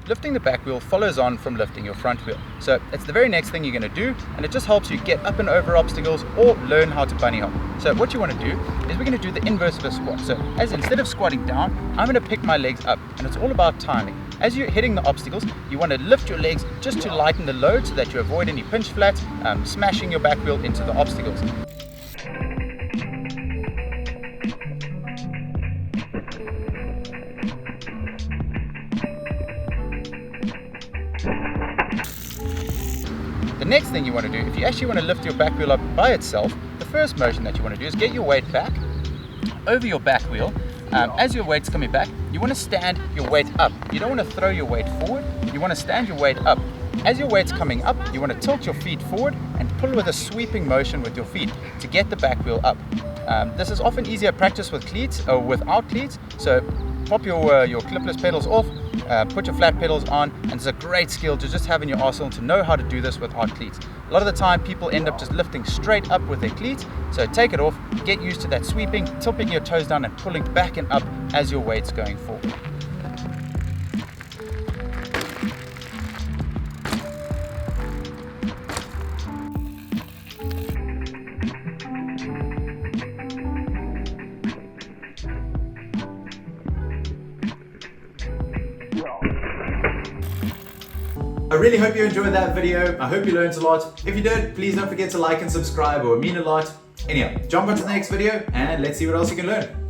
lifting the back wheel follows on from lifting your front wheel. So it's the very next thing you're going to do, and it just helps you get up and over obstacles or learn how to bunny hop. So what you want to do is we're going to do the inverse of a squat. So as instead of squatting down, I'm going to pick my legs up, and it's all about timing. As you're hitting the obstacles, you want to lift your legs just to lighten the load so that you avoid any pinch flats, smashing your back wheel into the obstacles. The next thing you want to do, if you actually want to lift your back wheel up by itself, the first motion that you want to do is get your weight back over your back wheel. As your weight's coming back, you want to stand your weight up. You don't want to throw your weight forward, you want to stand your weight up. As your weight's coming up, you want to tilt your feet forward and pull with a sweeping motion with your feet to get the back wheel up. This is often easier practice with cleats or without cleats, so pop your clipless pedals off, put your flat pedals on, and it's a great skill to just have in your arsenal to know how to do this without cleats. A lot of the time people end up just lifting straight up with their cleats, so take it off, get used to that sweeping, tilting your toes down and pulling back and up as your weight's going forward. I really hope you enjoyed that video. I hope you learned a lot. If you did, please don't forget to like and subscribe, or it would mean a lot. Anyhow, jump on to the next video and let's see what else you can learn.